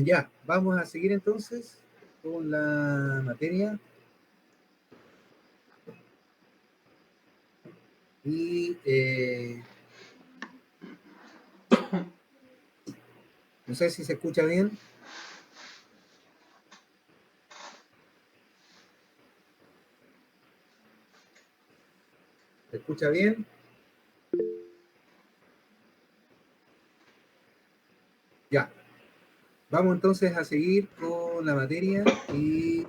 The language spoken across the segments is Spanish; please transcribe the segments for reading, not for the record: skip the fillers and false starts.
Ya, vamos a seguir entonces con la materia y no sé si se escucha bien. ¿Se escucha bien? Ya, vamos entonces a seguir con la materia y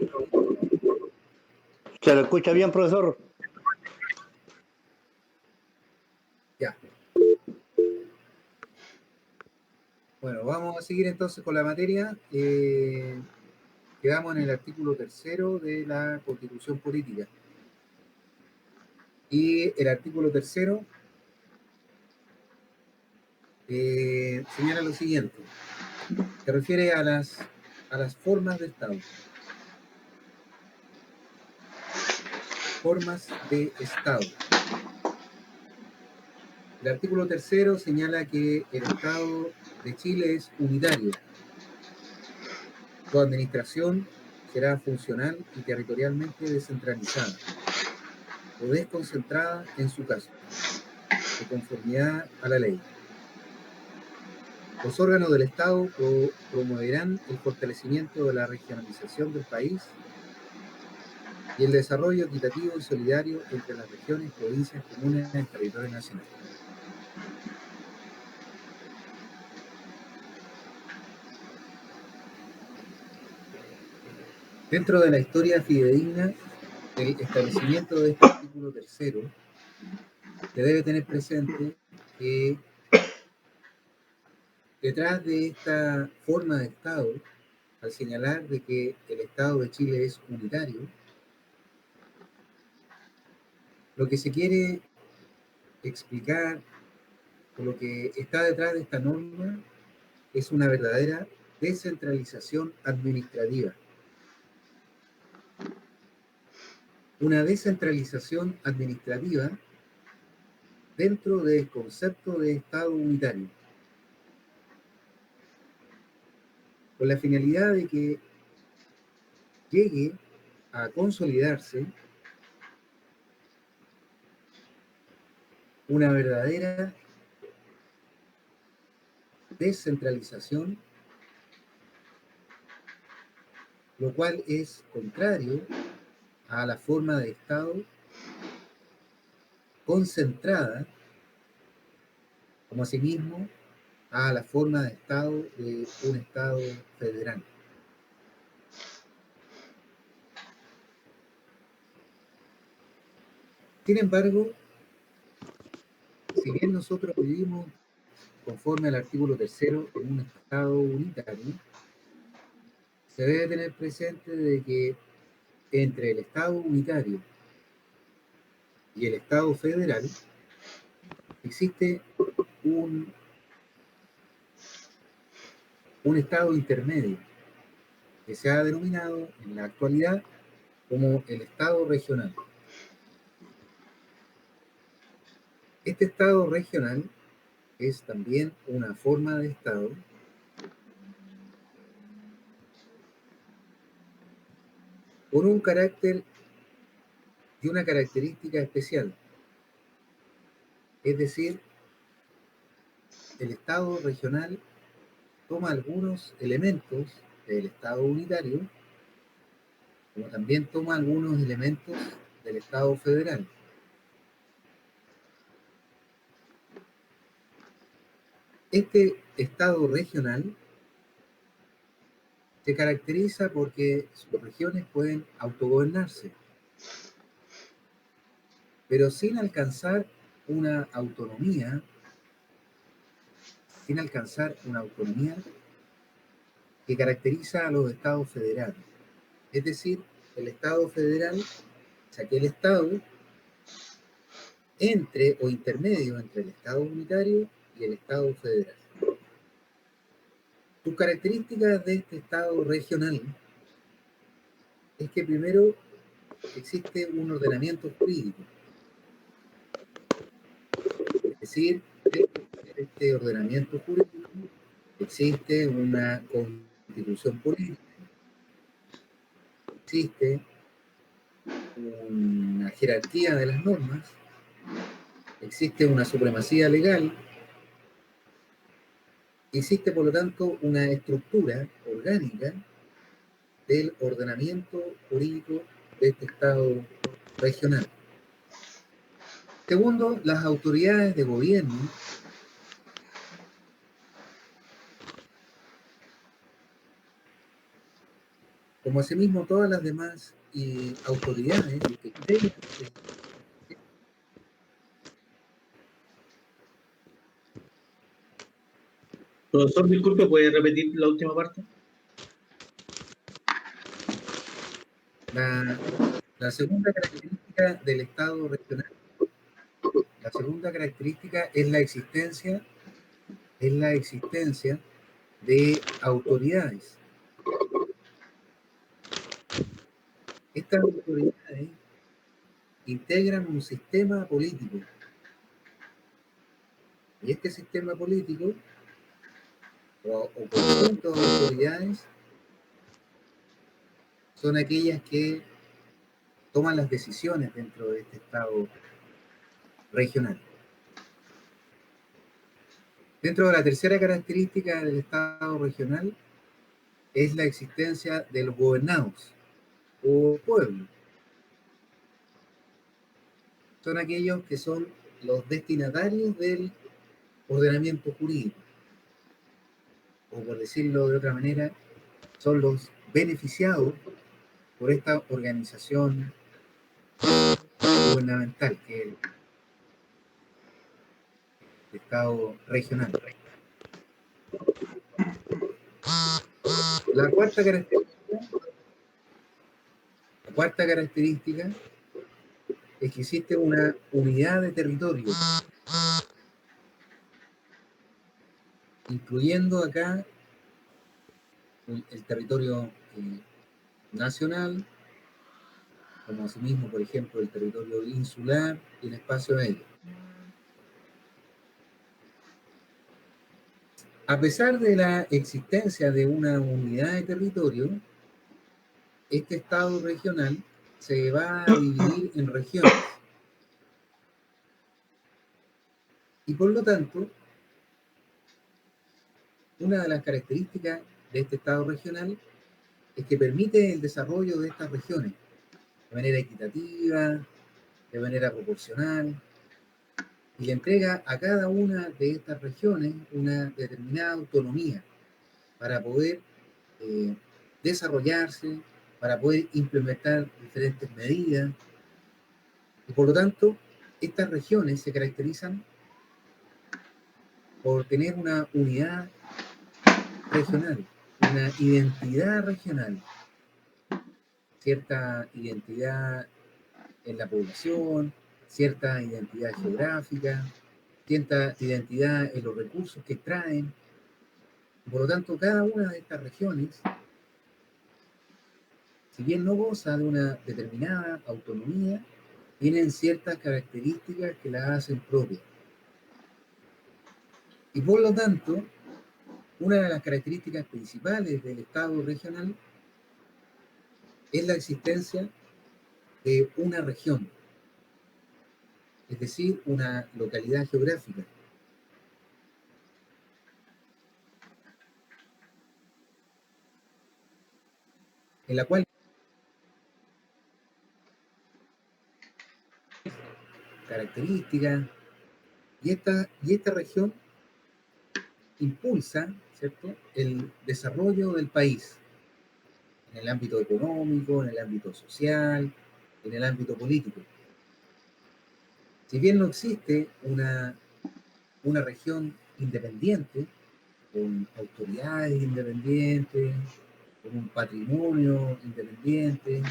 ¿Se lo escucha bien, profesor? ya. Bueno, vamos a seguir entonces con la materia. Quedamos en el artículo tercero de la Constitución Política. Y el artículo tercero señala lo siguiente. Se refiere a las formas de Estado. Formas de Estado. El artículo tercero señala que el Estado de Chile es unitario. Su administración será funcional y territorialmente descentralizada o desconcentrada en su caso, de conformidad a la ley. Los órganos del Estado promoverán el fortalecimiento de la regionalización del país y el desarrollo equitativo y solidario entre las regiones, provincias, comunas del territorio nacional. Dentro de la historia fidedigna del establecimiento de este artículo tercero, se debe tener presente que detrás de esta forma de Estado, al señalar de que el Estado de Chile es unitario, lo que se quiere explicar o lo que está detrás de esta norma es una verdadera descentralización administrativa. Una descentralización administrativa dentro del concepto de Estado unitario, con la finalidad de que llegue a consolidarse una verdadera descentralización, lo cual es contrario a la forma de Estado concentrada, como asimismo a la forma de Estado de un Estado federal. Sin embargo, si bien nosotros vivimos conforme al artículo tercero en un Estado unitario, se debe tener presente de que entre el Estado unitario y el Estado federal existe un Estado intermedio que se ha denominado en la actualidad como el Estado regional. Este Estado regional es también una forma de Estado con un carácter y una característica especial. Es decir, el Estado regional toma algunos elementos del Estado unitario, como también toma algunos elementos del Estado federal. Este Estado regional se caracteriza porque sus regiones pueden autogobernarse, pero sin alcanzar una autonomía, que caracteriza a los estados federales. Es decir, el Estado federal es aquel Estado entre o intermedio entre el Estado unitario y el Estado federal. Sus características de este Estado regional es que primero existe un ordenamiento jurídico, es decir, este ordenamiento jurídico existe una constitución política, existe una jerarquía de las normas, existe una supremacía legal, existe por lo tanto una estructura orgánica del ordenamiento jurídico de este Estado regional. Segundo, las autoridades de gobierno como asimismo todas las demás autoridades que integran Profesor, disculpe, ¿puede repetir la última parte? la segunda característica del Estado regional. La segunda característica es la existencia de autoridades. Estas autoridades integran un sistema político. Y este sistema político o conjunto de autoridades son aquellas que toman las decisiones dentro de este Estado regional. Dentro de la tercera característica del Estado regional es la existencia de los gobernados o pueblos. Son aquellos que son los destinatarios del ordenamiento jurídico. O por decirlo de otra manera, son los beneficiados por esta organización gubernamental que es el Estado regional. La cuarta característica es que existe una unidad de territorio, incluyendo acá el territorio nacional, como asimismo, por ejemplo, el territorio insular y el espacio aéreo. A pesar de la existencia de una unidad de territorio, este Estado regional se va a dividir en regiones. Y por lo tanto, una de las características de este Estado regional es que permite el desarrollo de estas regiones de manera equitativa, de manera proporcional, y le entrega a cada una de estas regiones una determinada autonomía para poder desarrollarse, para poder implementar diferentes medidas. Y por lo tanto, estas regiones se caracterizan por tener una unidad regional, una identidad regional, cierta identidad en la población, cierta identidad geográfica, cierta identidad en los recursos que extraen. Por lo tanto, cada una de estas regiones, si bien no goza de una determinada autonomía, tienen ciertas características que la hacen propia. Y por lo tanto, una de las características principales del Estado regional es la existencia de una región, es decir, una localidad geográfica, en la cual características y esta región impulsa, ¿cierto?, el desarrollo del país en el ámbito económico, en el ámbito social, en el ámbito político. Si bien no existe una región independiente, con autoridades independientes, con un patrimonio independiente,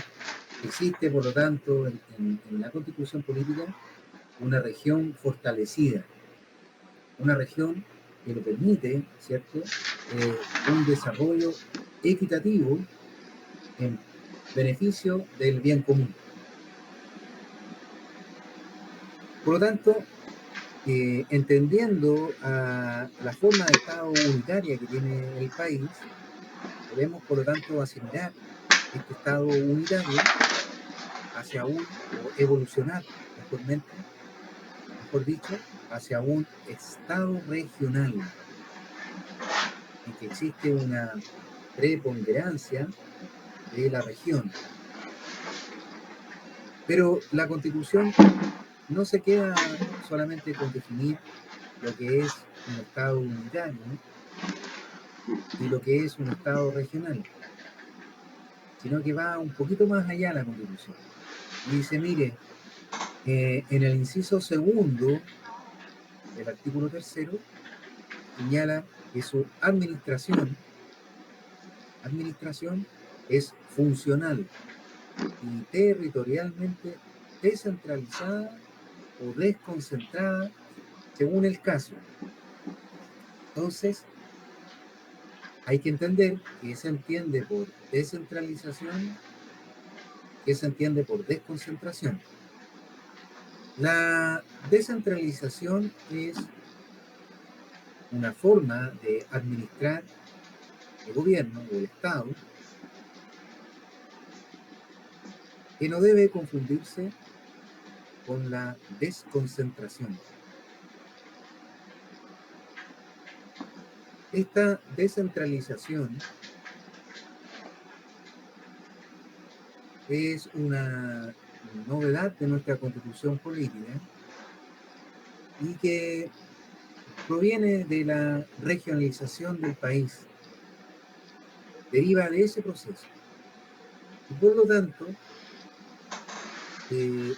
existe, por lo tanto, en la Constitución política, una región fortalecida, una región que le permite, ¿cierto?, un desarrollo equitativo en beneficio del bien común. Por lo tanto, entendiendo la forma de Estado unitaria que tiene el país, debemos, por lo tanto, asimilar este Estado unitario hacia o evolucionar mejor dicho, hacia un Estado regional, en que existe una preponderancia de la región. Pero la Constitución no se queda solamente con definir lo que es un Estado unitario y lo que es un Estado regional, sino que va un poquito más allá la Constitución. Y dice, mire, en el inciso segundo del artículo tercero, señala que su administración es funcional y territorialmente descentralizada o desconcentrada según el caso. Entonces, hay que entender qué se entiende por descentralización, qué se entiende por desconcentración. La descentralización es una forma de administrar el gobierno o el Estado que no debe confundirse con la desconcentración. Esta descentralización es una novedad de nuestra constitución política y que proviene de la regionalización del país, deriva de ese proceso. Y por lo tanto, se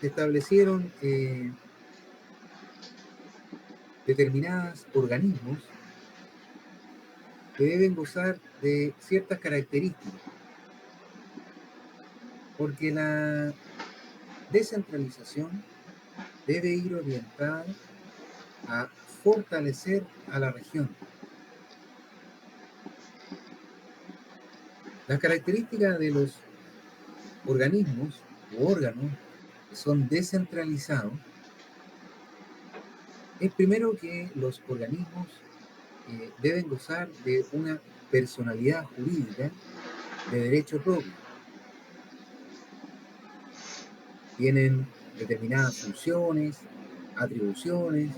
establecieron determinados organismos que deben gozar de ciertas características, porque la descentralización debe ir orientada a fortalecer a la región. Las características de los organismos u órganos que son descentralizados es primero que los organismos deben gozar de una personalidad jurídica de derecho propio. Tienen determinadas funciones, atribuciones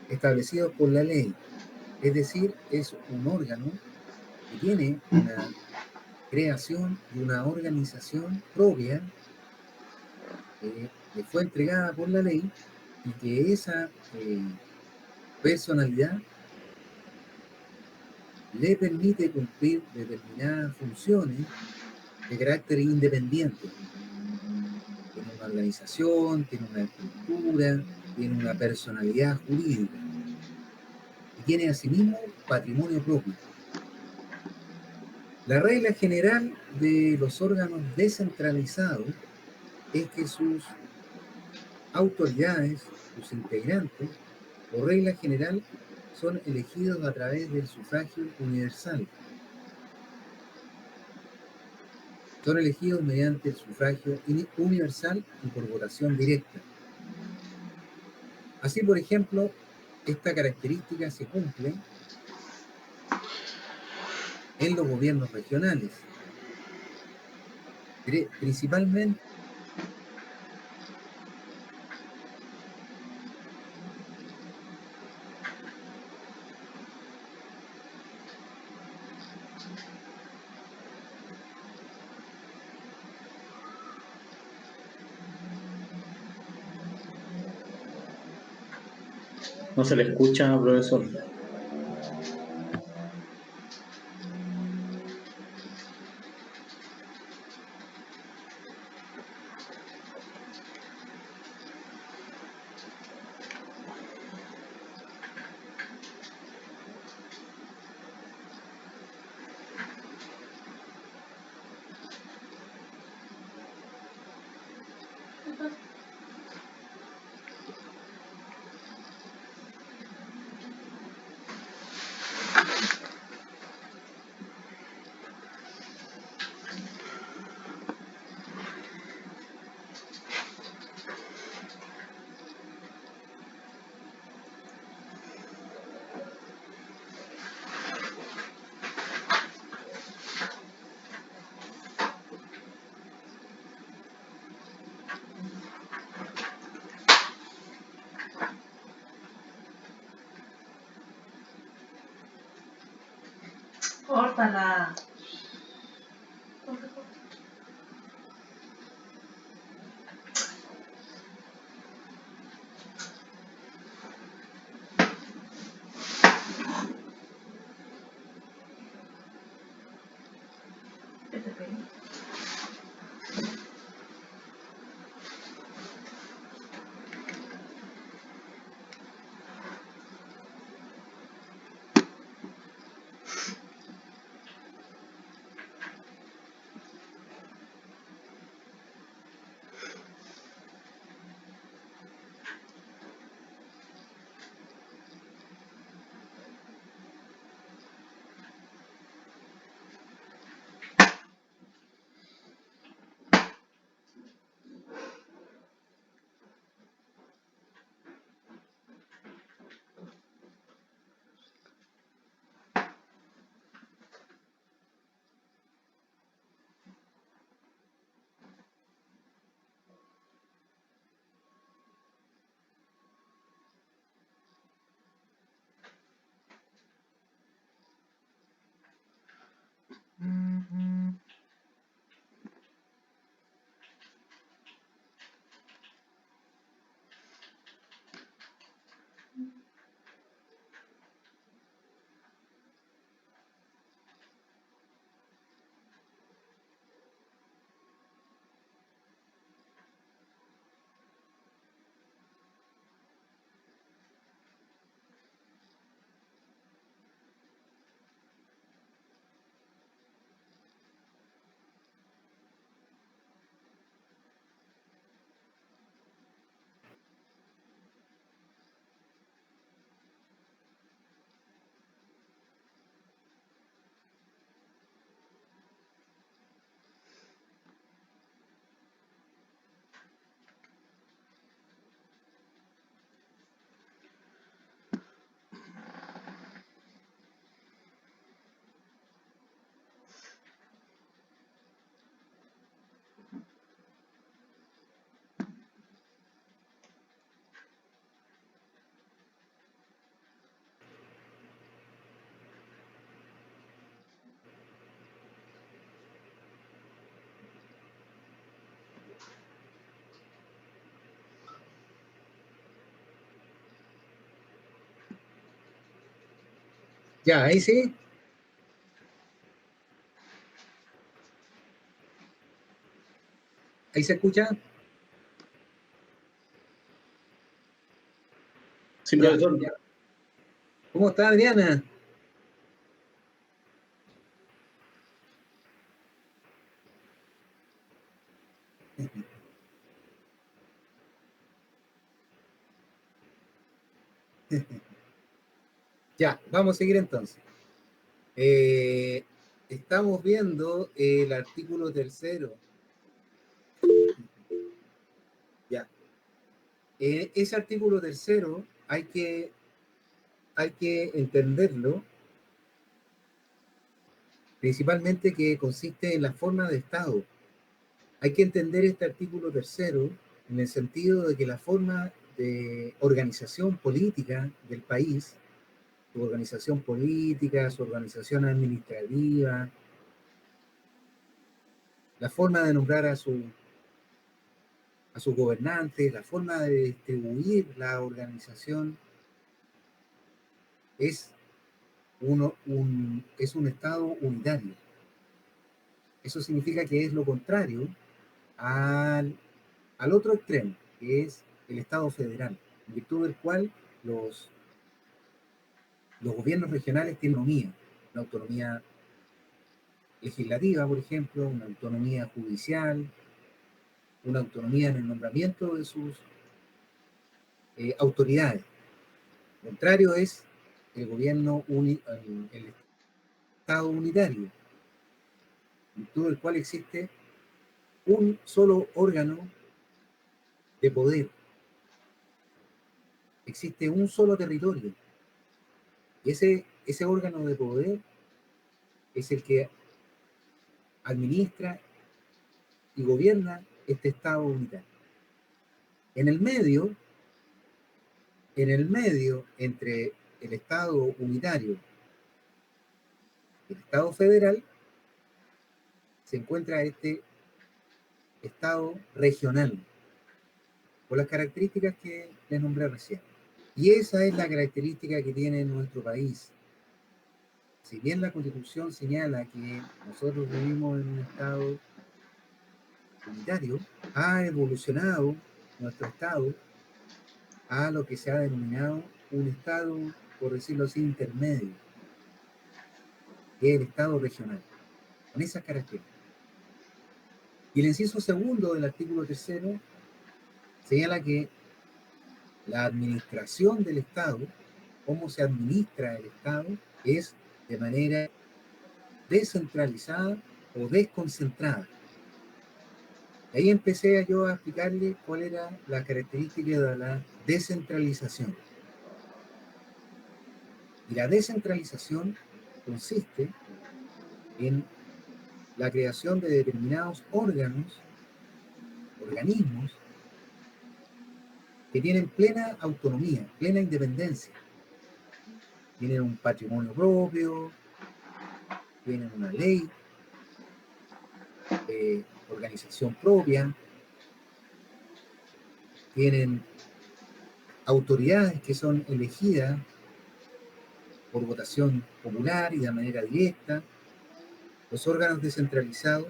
establecidos por la ley. Es decir, es un órgano que tiene una creación y una organización propia que le fue entregada por la ley y que esa personalidad le permite cumplir determinadas funciones de carácter independiente. Tiene una organización, tiene una estructura, tiene una personalidad jurídica y tiene asimismo patrimonio propio. La regla general de los órganos descentralizados es que sus autoridades, sus integrantes, por regla general, son elegidos a través del sufragio universal. Son elegidos mediante el sufragio universal y por votación directa. Así, por ejemplo, esta característica se cumple en los gobiernos regionales, principalmente. No se le escucha, profesor. Córtala. ¿Qué te pedí? Ya, ahí sí. ¿Ahí se escucha? Sí, Ya, profesor. ya. ¿Cómo está, Adriana? Ya, vamos a seguir entonces. Estamos viendo el artículo tercero. Ya. Ese artículo tercero hay que entenderlo, principalmente que consiste en la forma de Estado. Hay que entender este artículo tercero en el sentido de que la forma de organización política del país, su organización política, su organización administrativa, la forma de nombrar a sus gobernantes, la forma de distribuir la organización, es es un Estado unitario. Eso significa que es lo contrario al, al otro extremo, que es el Estado federal, en virtud del cual los gobiernos regionales tienen una autonomía legislativa, por ejemplo, una autonomía judicial, una autonomía en el nombramiento de sus autoridades. Lo contrario es el Estado unitario, en virtud del cual existe un solo órgano de poder, existe un solo territorio. Y ese órgano de poder es el que administra y gobierna este Estado unitario. En el medio, entre el Estado unitario El Estado federal se encuentra este Estado regional, por las características que les nombré recién. Y esa es la característica que tiene nuestro país. Si bien la Constitución señala que nosotros vivimos en un Estado unitario, ha evolucionado nuestro Estado a lo que se ha denominado un Estado, por decirlo así, intermedio, que es el Estado regional, con esas características. Y el inciso segundo del artículo tercero señala que la administración del Estado, cómo se administra el Estado, es de manera descentralizada o desconcentrada. Y ahí empecé yo a explicarle cuál era la característica de la descentralización. Y la descentralización consiste en la creación de determinados órganos, organismos, que tienen plena autonomía, plena independencia. Tienen un patrimonio propio, tienen una ley, organización propia, tienen autoridades que son elegidas por votación popular y de manera directa. Los órganos descentralizados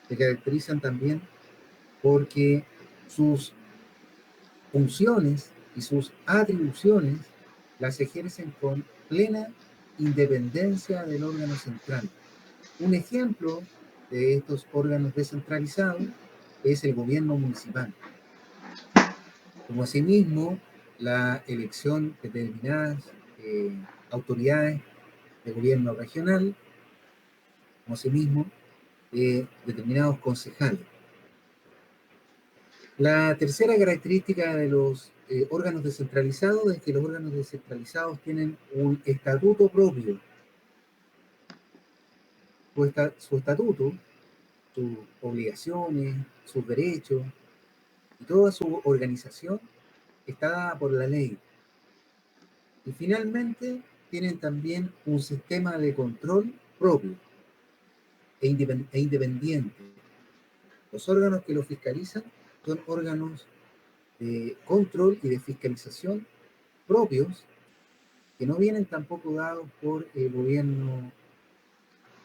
se caracterizan también porque sus funciones y sus atribuciones las ejercen con plena independencia del órgano central. Un ejemplo de estos órganos descentralizados es el gobierno municipal. Como asimismo, la elección de determinadas autoridades de gobierno regional, como asimismo, determinados concejales. La tercera característica de los órganos descentralizados es que los órganos descentralizados tienen un estatuto propio. Su estatuto, sus obligaciones, sus derechos y toda su organización está dada por la ley. Y finalmente tienen también un sistema de control propio e independiente. Los órganos que lo fiscalizan son órganos de control y de fiscalización propios que no vienen tampoco dados por el gobierno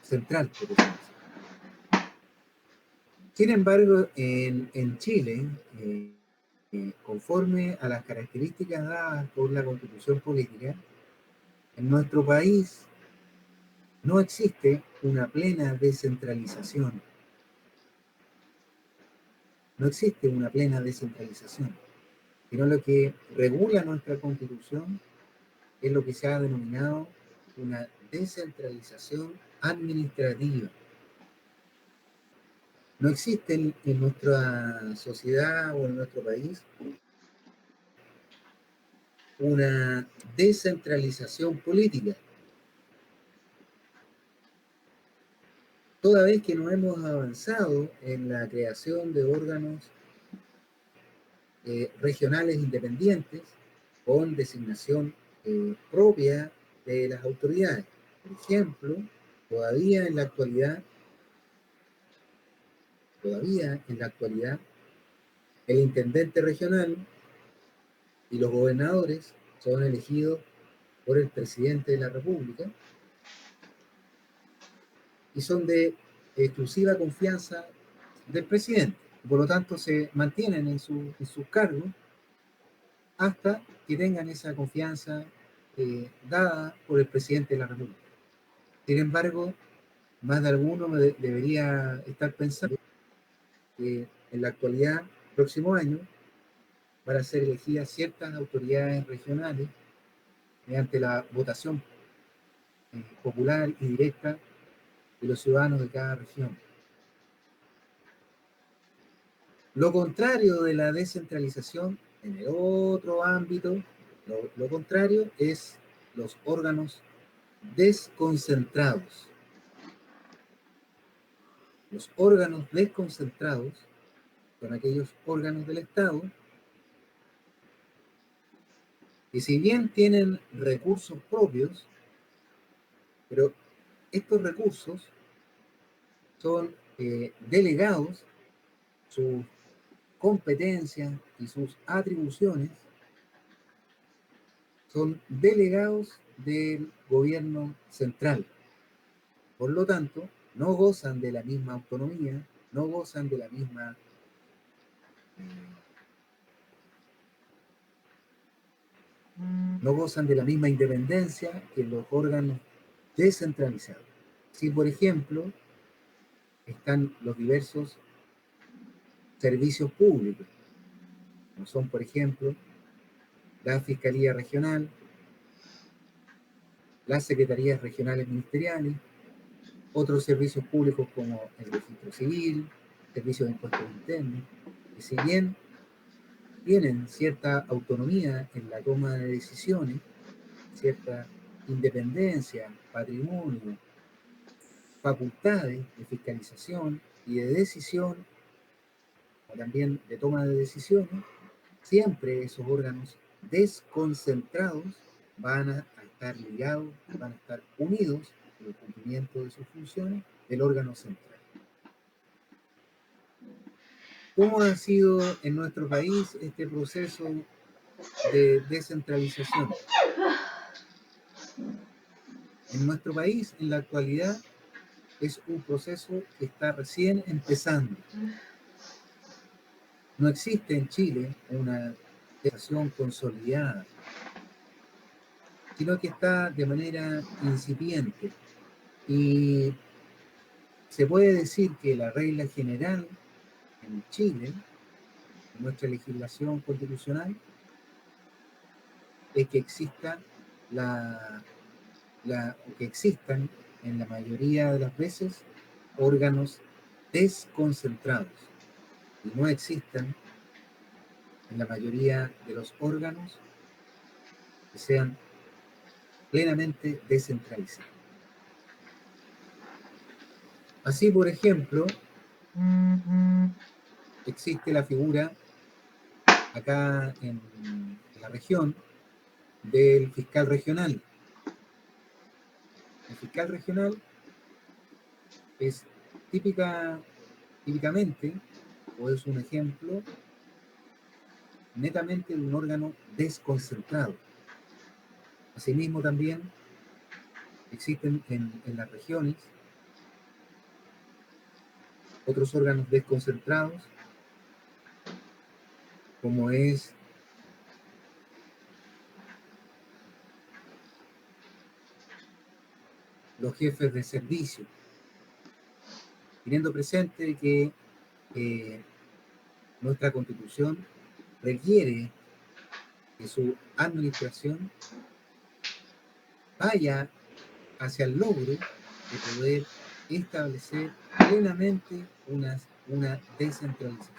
central, por decirlo así. Sin embargo, en Chile, conforme a las características dadas por la Constitución política, en nuestro país no existe una plena descentralización. No existe una plena descentralización, sino lo que regula nuestra Constitución es lo que se ha denominado una descentralización administrativa. No existe en nuestra sociedad o en nuestro país una descentralización política. Toda vez que no hemos avanzado en la creación de órganos regionales independientes con designación propia de las autoridades. Por ejemplo, todavía en la actualidad, el intendente regional y los gobernadores son elegidos por el presidente de la República y son de exclusiva confianza del presidente. Por lo tanto, se mantienen en sus cargos hasta que tengan esa confianza dada por el presidente de la República. Sin embargo, más de alguno debería estar pensando que en la actualidad, próximo año, van a ser elegidas ciertas autoridades regionales mediante la votación popular y directa de los ciudadanos de cada región. Lo contrario de la descentralización en el otro ámbito, lo contrario es los órganos desconcentrados. Los órganos desconcentrados son aquellos órganos del Estado que si bien tienen recursos propios, pero estos recursos son delegados, sus competencias y sus atribuciones son delegados del gobierno central. Por lo tanto, no gozan de la misma autonomía, no gozan de la misma no gozan de la misma independencia que los órganos descentralizados. Si, por ejemplo, están los diversos servicios públicos, como son, por ejemplo, la Fiscalía Regional, las Secretarías Regionales Ministeriales, otros servicios públicos como el registro civil, servicios de impuestos internos, que si bien tienen cierta autonomía en la toma de decisiones, cierta independencia, patrimonio, facultades de fiscalización y de decisión, o también de toma de decisiones, siempre esos órganos desconcentrados van a estar ligados, van a estar unidos en el cumplimiento de sus funciones del órgano central. ¿Cómo ha sido en nuestro país este proceso de descentralización? En nuestro país, en la actualidad, es un proceso que está recién empezando. No existe en Chile una descentralización consolidada, sino que está de manera incipiente. Y se puede decir que la regla general en Chile, en nuestra legislación constitucional, es que exista que existan en la mayoría de las veces órganos desconcentrados y no existan en la mayoría de los órganos que sean plenamente descentralizados. Así, por ejemplo, existe la figura acá en la región del fiscal regional. El fiscal regional es típicamente, o es un ejemplo netamente de un órgano desconcentrado. Asimismo, también existen en las regiones otros órganos desconcentrados, como es los jefes de servicio, teniendo presente que nuestra Constitución requiere que su administración vaya hacia el logro de poder establecer plenamente una descentralización.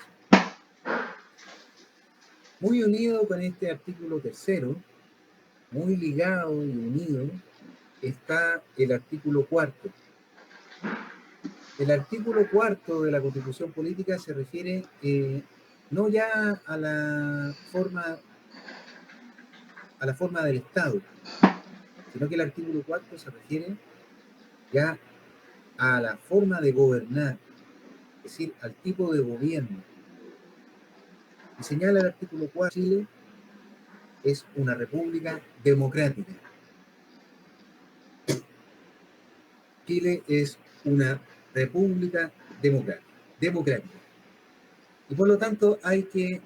Muy unido con este artículo tercero, muy ligado y unido, está el artículo cuarto. El artículo cuarto de la Constitución Política se refiere no ya a la forma del Estado, sino que el artículo cuarto se refiere ya a la forma de gobernar, es decir, al tipo de gobierno. Y señala el artículo 4, Chile es una república democrática. Chile es una república democrática. Y por lo tanto hay que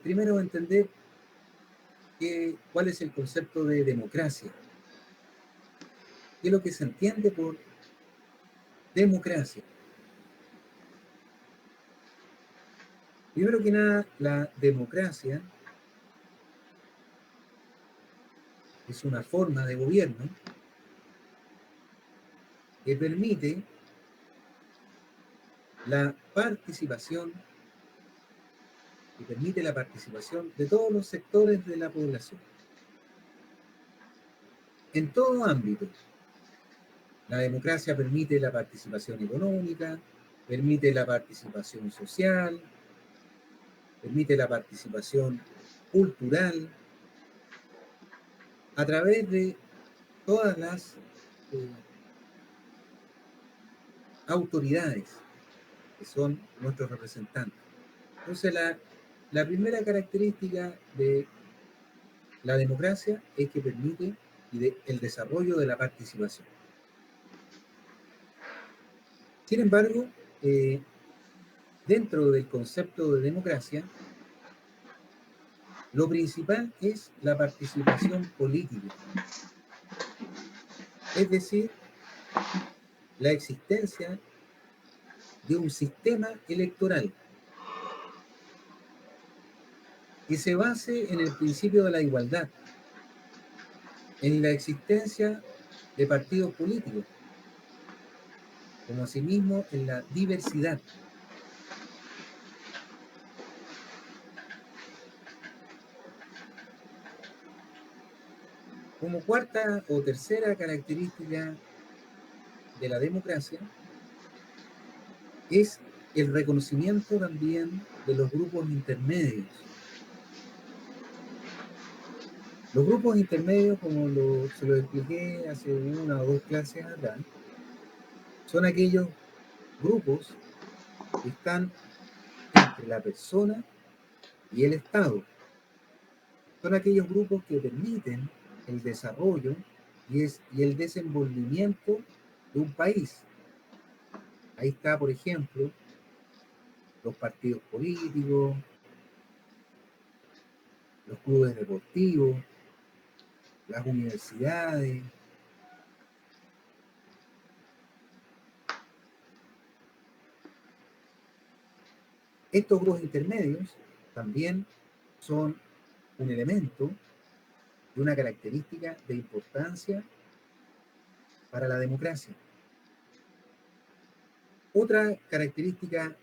primero entender cuál es el concepto de democracia. ¿Qué es lo que se entiende por democracia? Primero que nada, la democracia es una forma de gobierno que permite la participación de todos los sectores de la población. En todo ámbito, la democracia permite la participación económica, permite la participación social, permite la participación cultural, a través de todas las autoridades, que son nuestros representantes. Entonces, la primera característica de la democracia es que permite el desarrollo de la participación. Sin embargo, dentro del concepto de democracia, lo principal es la participación política, es decir, la existencia de un sistema electoral que se base en el principio de la igualdad, en la existencia de partidos políticos, como asimismo en la diversidad. Como cuarta o tercera característica de la democracia es el reconocimiento también de los grupos intermedios. Los grupos intermedios, como se lo expliqué hace una o dos clases atrás, son aquellos grupos que están entre la persona y el Estado. Son aquellos grupos que permiten el desarrollo y el desenvolvimiento de un país. Ahí está, por ejemplo, los partidos políticos, los clubes deportivos, las universidades. Estos grupos intermedios también son un elemento y una característica de importancia para la democracia. Otra característica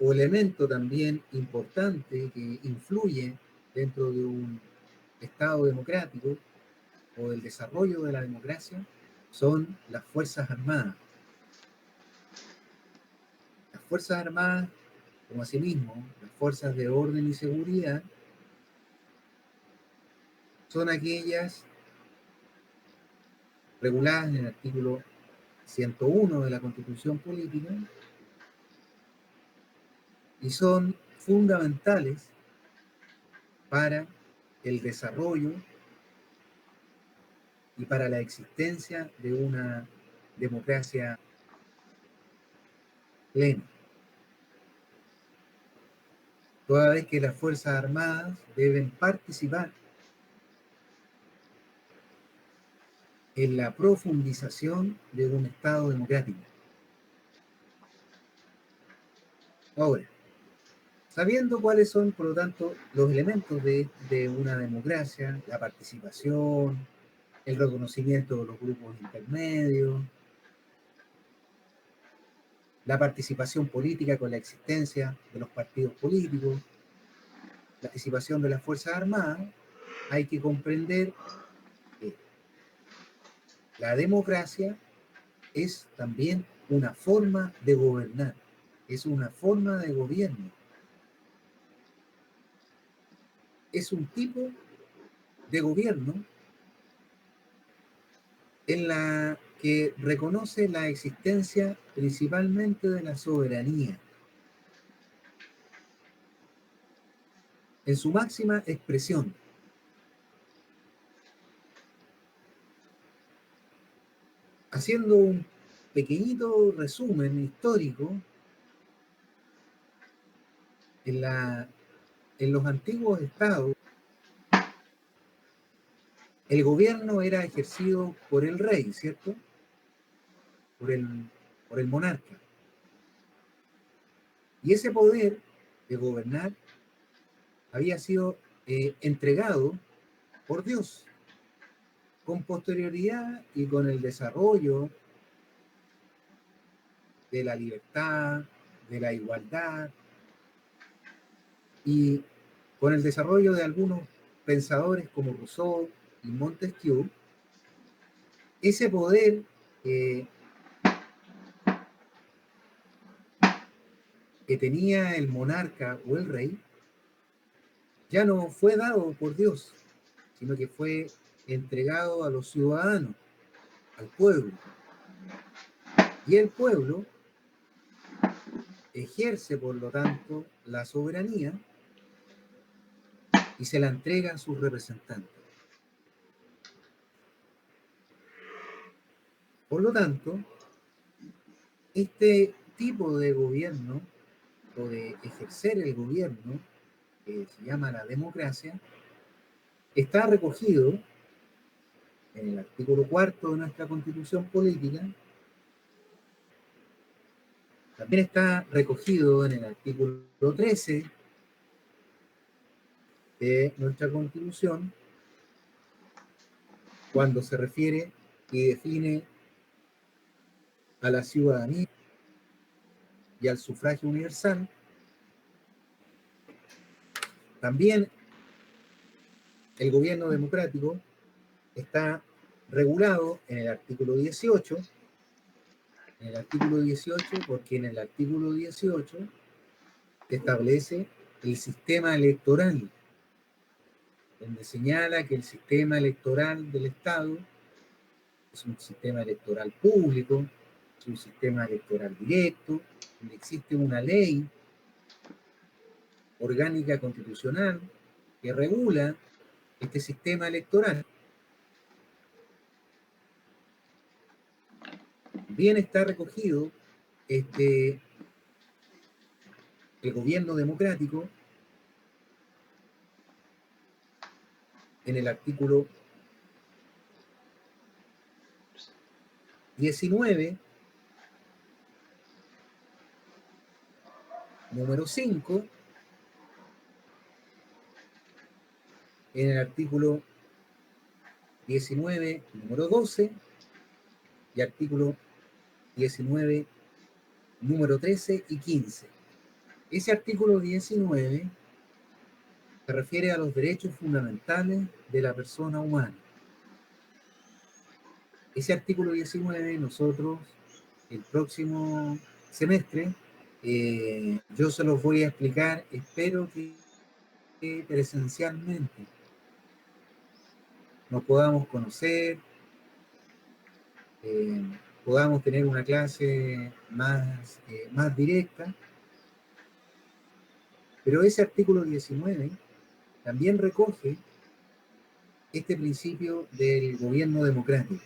o elemento también importante que influye dentro de un Estado democrático o del desarrollo de la democracia son las Fuerzas Armadas. Las Fuerzas Armadas, como asimismo las fuerzas de orden y seguridad, son aquellas reguladas en el artículo 101 de la Constitución Política y son fundamentales para el desarrollo y para la existencia de una democracia plena. Toda vez que las Fuerzas Armadas deben participar en la profundización de un Estado democrático. Ahora, sabiendo cuáles son, por lo tanto, los elementos de una democracia, la participación, el reconocimiento de los grupos intermedios, la participación política con la existencia de los partidos políticos, la participación de las Fuerzas Armadas, hay que comprender que la democracia es también una forma de gobernar, es una forma de gobierno, es un tipo de gobierno en la que reconoce la existencia principalmente de la soberanía, en su máxima expresión. Haciendo un pequeñito resumen histórico, en los antiguos estados, el gobierno era ejercido por el rey, ¿cierto? Por el monarca. Y ese poder de gobernar había sido entregado por Dios. Con posterioridad y con el desarrollo de la libertad, de la igualdad, y con el desarrollo de algunos pensadores como Rousseau y Montesquieu, ese poder que tenía el monarca o el rey ya no fue dado por Dios, sino que fue entregado a los ciudadanos al pueblo. Y el pueblo ejerce, por lo tanto, la soberanía y se la entrega a sus representantes. Por lo tanto, este tipo de gobierno o de ejercer el gobierno, que se llama la democracia, está recogido en el artículo 4 de nuestra Constitución Política. También está recogido en el artículo 13 de nuestra Constitución, cuando se refiere y define a la ciudadanía y al sufragio universal. También el gobierno democrático está regulado en el artículo 18, porque en el artículo 18 establece el sistema electoral, donde señala que el sistema electoral del Estado es un sistema electoral público, es un sistema electoral directo, donde existe una ley orgánica constitucional que regula este sistema electoral. Bien está recogido el gobierno democrático en el artículo 19, número 5, en el artículo 19, número 12, y artículo 19, número 13 y 15. Ese artículo 19 se refiere a los derechos fundamentales de la persona humana. Ese artículo 19 nosotros, el próximo semestre, yo se los voy a explicar, espero que presencialmente nos podamos conocer, podamos tener una clase más directa, pero ese artículo 19 también recoge este principio del gobierno democrático.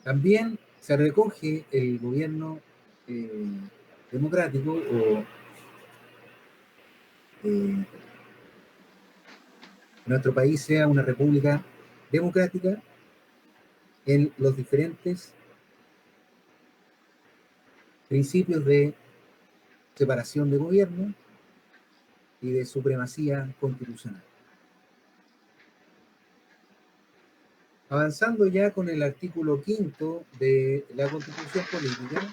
También se recoge el gobierno democrático o nuestro país sea una república democrática en los diferentes principios de separación de gobierno y de supremacía constitucional. Avanzando ya con el artículo 5 de la Constitución Política,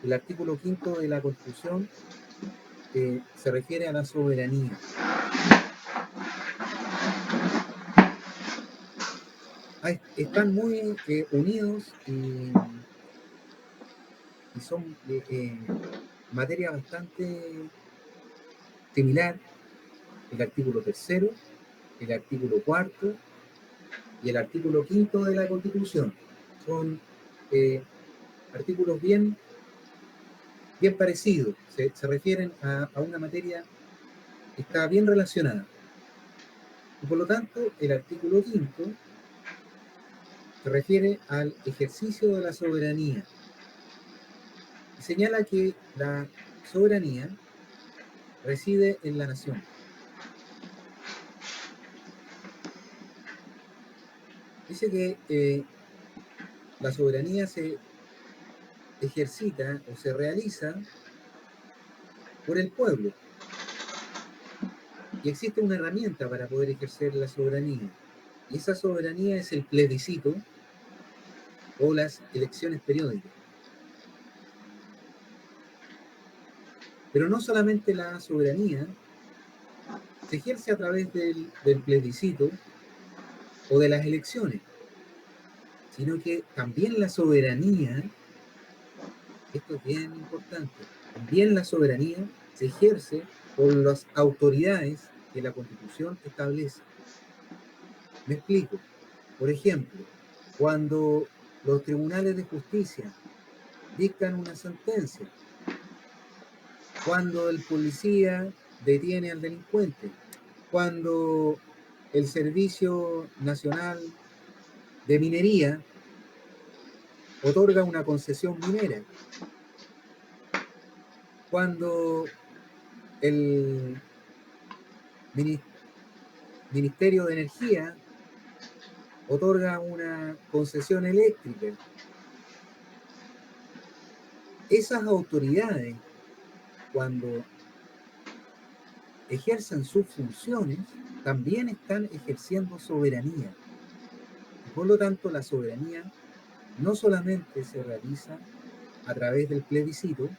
el artículo 5 de la Constitución se refiere a la soberanía. Están muy unidos y son materia bastante similar el artículo 3, el artículo 4 y el artículo 5 de la Constitución. Son artículos bien parecidos, se refieren a una materia que está bien relacionada. Y por lo tanto, el artículo 5 se refiere al ejercicio de la soberanía. Y señala que la soberanía reside en la nación. Dice que la soberanía se ejercita o se realiza por el pueblo. Y existe una herramienta para poder ejercer la soberanía. Y esa soberanía es el plebiscito o las elecciones periódicas. Pero no solamente la soberanía se ejerce a través del plebiscito o de las elecciones, sino que también la soberanía esto es bien importante, también la soberanía se ejerce por las autoridades que la Constitución establece. Me explico. Por ejemplo, cuando los tribunales de justicia dictan una sentencia, cuando el policía detiene al delincuente, cuando el Servicio Nacional de Minería otorga una concesión minera, cuando el Ministerio de Energía otorga una concesión eléctrica. Esas autoridades, cuando ejercen sus funciones, también están ejerciendo soberanía. Y por lo tanto, la soberanía no solamente se realiza a través del plebiscito,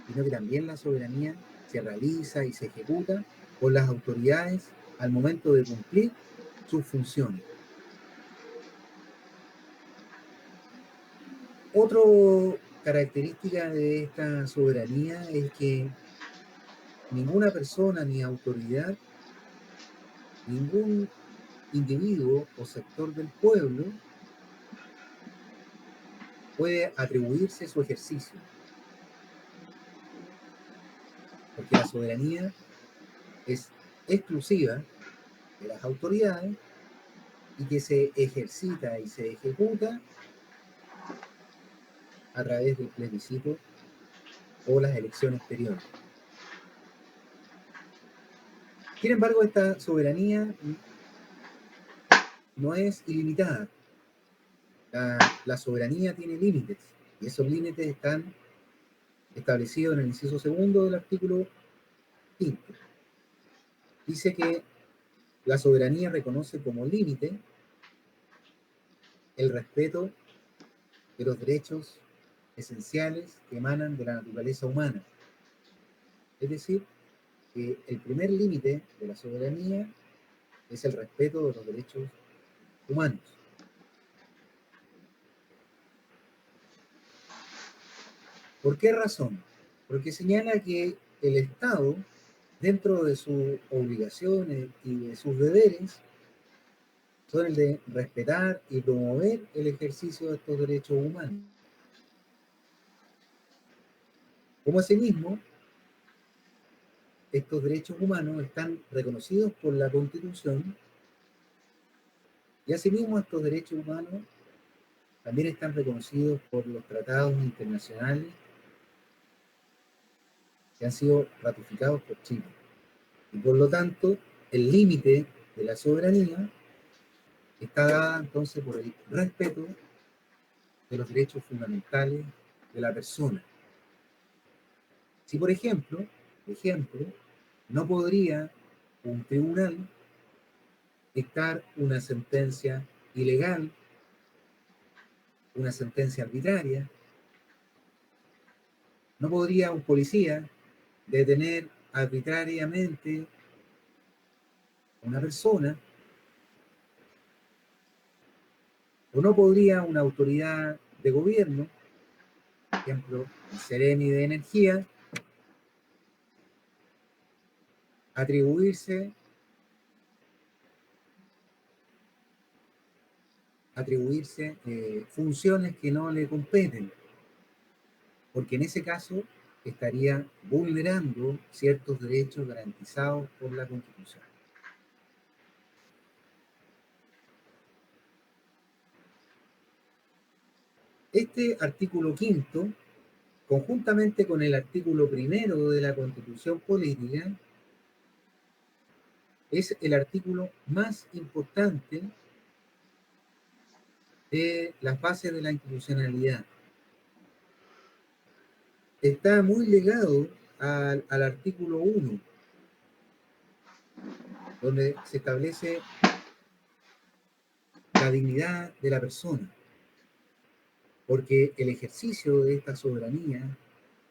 sino que también la soberanía se realiza y se ejecuta por las autoridades al momento de cumplir sus funciones. Otra característica de esta soberanía es que ninguna persona ni autoridad, ningún individuo o sector del pueblo puede atribuirse su ejercicio, porque la soberanía es exclusiva de las autoridades y que se ejercita y se ejecuta a través del plebiscito o las elecciones periódicas. Sin embargo, esta soberanía no es ilimitada. La soberanía tiene límites y esos límites están establecidos en el inciso segundo del artículo 5. Dice que la soberanía reconoce como límite el respeto de los derechos esenciales que emanan de la naturaleza humana. Es decir, que el primer límite de la soberanía es el respeto de los derechos humanos. ¿Por qué razón? Porque señala que el Estado, dentro de sus obligaciones y de sus deberes, son el de respetar y promover el ejercicio de estos derechos humanos. Como asimismo, estos derechos humanos están reconocidos por la Constitución y asimismo estos derechos humanos también están reconocidos por los tratados internacionales que han sido ratificados por Chile. Y por lo tanto, el límite de la soberanía está dada entonces por el respeto de los derechos fundamentales de la persona. Si, por ejemplo, no podría un tribunal dictar una sentencia ilegal, una sentencia arbitraria, no podría un policía detener arbitrariamente a una persona, o no podría una autoridad de gobierno, por ejemplo, el Ceremi de Energía, atribuirse funciones que no le competen, porque en ese caso estaría vulnerando ciertos derechos garantizados por la Constitución. Este artículo quinto, conjuntamente con el artículo primero de la Constitución Política, es el artículo más importante de las bases de la institucionalidad. Está muy ligado al artículo 1, donde se establece la dignidad de la persona, porque el ejercicio de esta soberanía,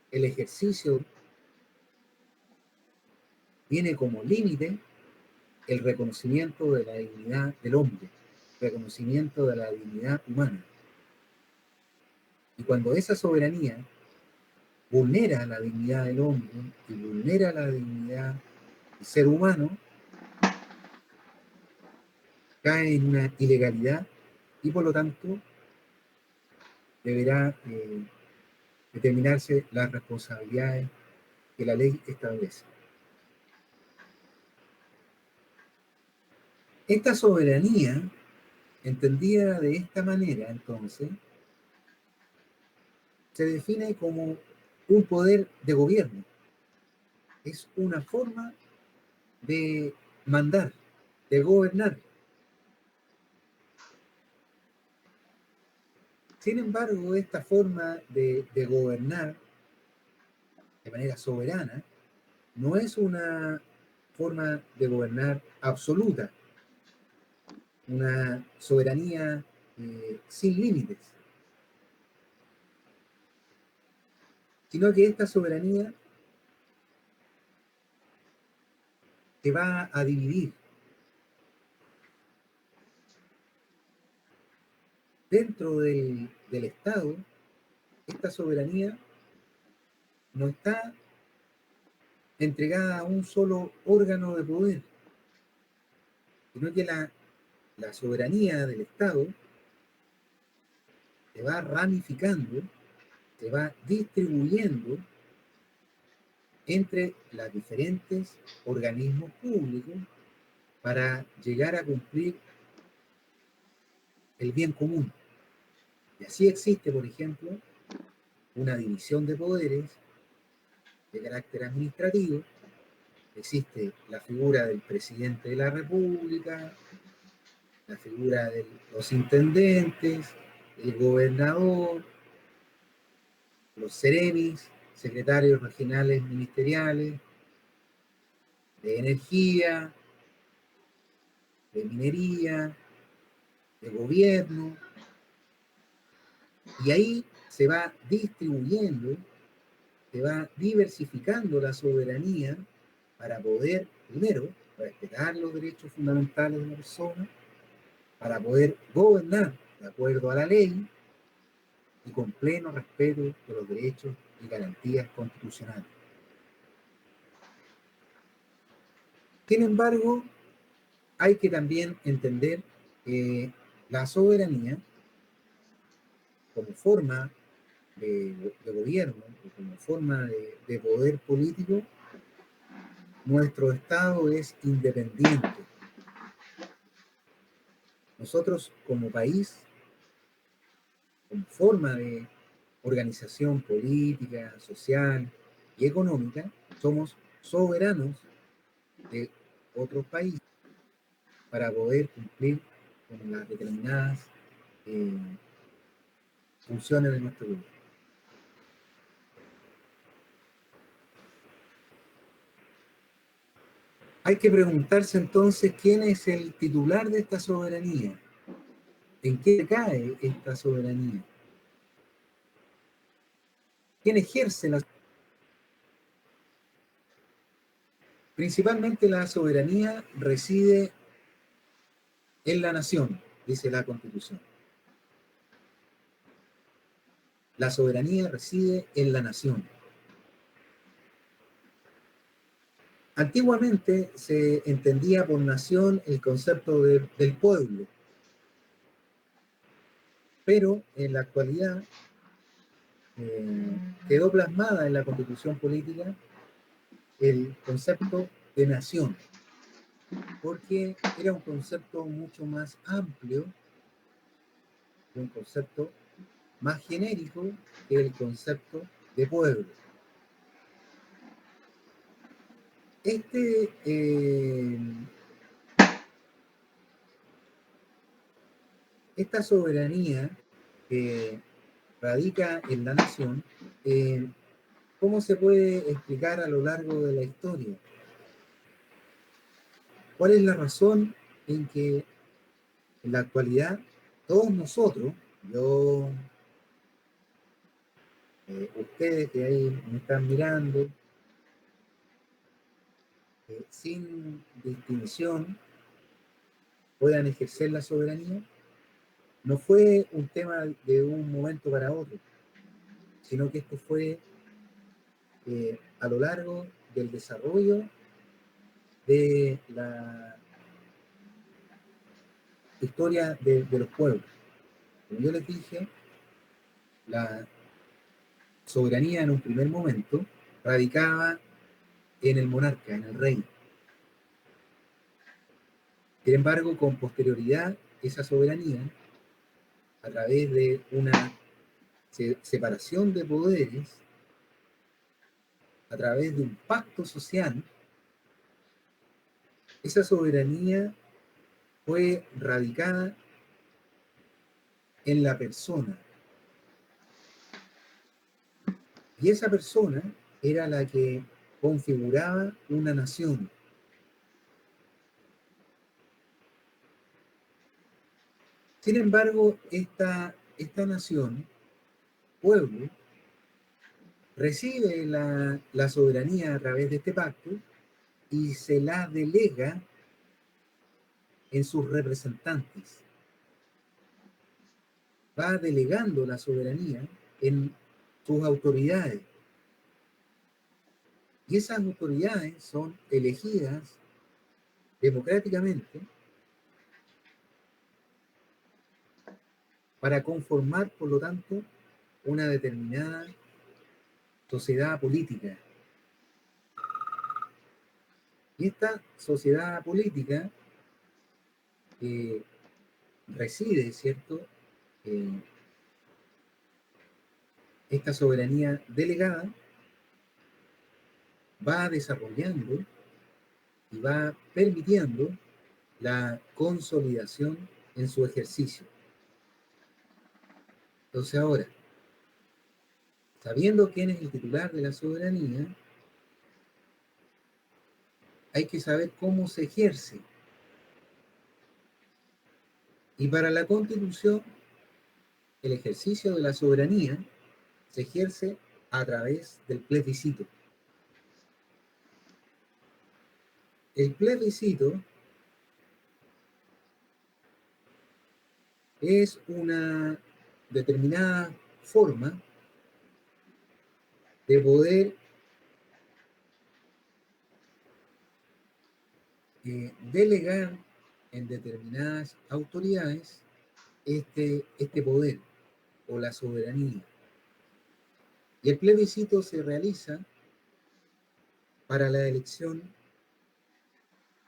el ejercicio tiene como límite el reconocimiento de la dignidad del hombre, reconocimiento de la dignidad humana. Y cuando esa soberanía vulnera la dignidad del hombre y vulnera la dignidad del ser humano, cae en una ilegalidad y por lo tanto deberá determinarse las responsabilidades que la ley establece. Esta soberanía, entendida de esta manera, entonces, se define como un poder de gobierno. Es una forma de mandar, de gobernar. Sin embargo, esta forma de gobernar de manera soberana no es una forma de gobernar absoluta, una soberanía sin límites, sino que esta soberanía se va a dividir. Dentro del Estado, esta soberanía no está entregada a un solo órgano de poder, sino que la soberanía del Estado se va ramificando, se va distribuyendo entre los diferentes organismos públicos para llegar a cumplir el bien común. Y así existe, por ejemplo, una división de poderes de carácter administrativo. Existe la figura del presidente de la República, la figura de los intendentes, el gobernador, los seremis, secretarios regionales ministeriales, de energía, de minería, de gobierno, y ahí se va distribuyendo, se va diversificando la soberanía para poder, primero, respetar los derechos fundamentales de la persona, para poder gobernar de acuerdo a la ley y con pleno respeto de los derechos y garantías constitucionales. Sin embargo, hay que también entender que la soberanía, como forma de gobierno, como forma de poder político, nuestro Estado es independiente. Nosotros como país, como forma de organización política, social y económica, somos soberanos de otros países para poder cumplir con las determinadas eh, funciones de nuestro gobierno. Hay que preguntarse entonces quién es el titular de esta soberanía, en qué cae esta soberanía, quién ejerce la. Principalmente la soberanía reside en la nación, dice la Constitución. La soberanía reside en la nación. Antiguamente se entendía por nación el concepto del pueblo, pero en la actualidad quedó plasmada en la Constitución política el concepto de nación, porque era un concepto mucho más amplio, un concepto más genérico que el concepto de pueblo. Esta soberanía que radica en la nación, ¿cómo se puede explicar a lo largo de la historia? ¿Cuál es la razón en que en la actualidad todos nosotros, yo, ustedes que ahí me están mirando, sin distinción, puedan ejercer la soberanía? No fue un tema de un momento para otro, sino que esto fue a lo largo del desarrollo de la historia de los pueblos. Como yo les dije, la soberanía en un primer momento radicaba en el monarca, en el rey. Sin embargo, con posterioridad, esa soberanía, a través de una separación de poderes, a través de un pacto social, esa soberanía fue radicada en la persona. Y esa persona era la que configuraba una nación. Sin embargo, esta nación, pueblo, recibe la soberanía a través de este pacto y se la delega en sus representantes. Va delegando la soberanía en sus autoridades. Y esas autoridades son elegidas democráticamente para conformar, por lo tanto, una determinada sociedad política. Y esta sociedad política reside, ¿cierto? Esta soberanía delegada va desarrollando y va permitiendo la consolidación en su ejercicio. Entonces ahora, sabiendo quién es el titular de la soberanía, hay que saber cómo se ejerce. Y para la Constitución, el ejercicio de la soberanía se ejerce a través del plebiscito. El plebiscito es una determinada forma de poder delegar en determinadas autoridades este poder o la soberanía. Y el plebiscito se realiza para la elección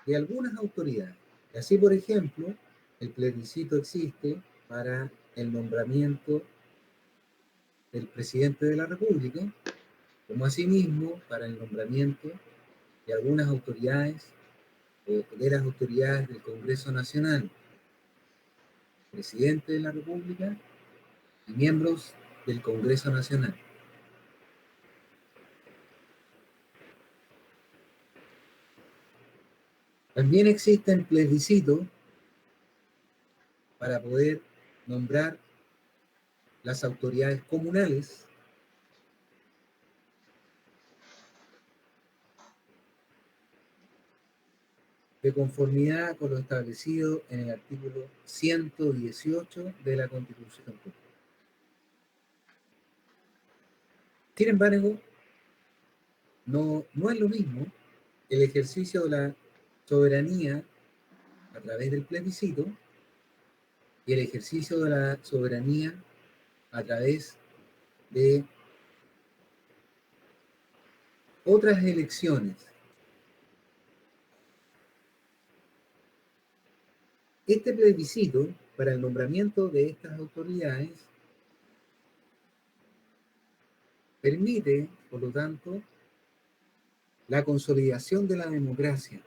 de algunas autoridades. Y así, por ejemplo, el plebiscito existe para el nombramiento del presidente de la República, como asimismo para el nombramiento de algunas autoridades de las autoridades del Congreso Nacional, presidente de la República y miembros del Congreso Nacional. También existen plebiscitos para poder nombrar las autoridades comunales de conformidad con lo establecido en el artículo 118 de la Constitución. Sin embargo, no es lo mismo el ejercicio de la soberanía a través del plebiscito y el ejercicio de la soberanía a través de otras elecciones. Este plebiscito para el nombramiento de estas autoridades permite, por lo tanto, la consolidación de la democracia.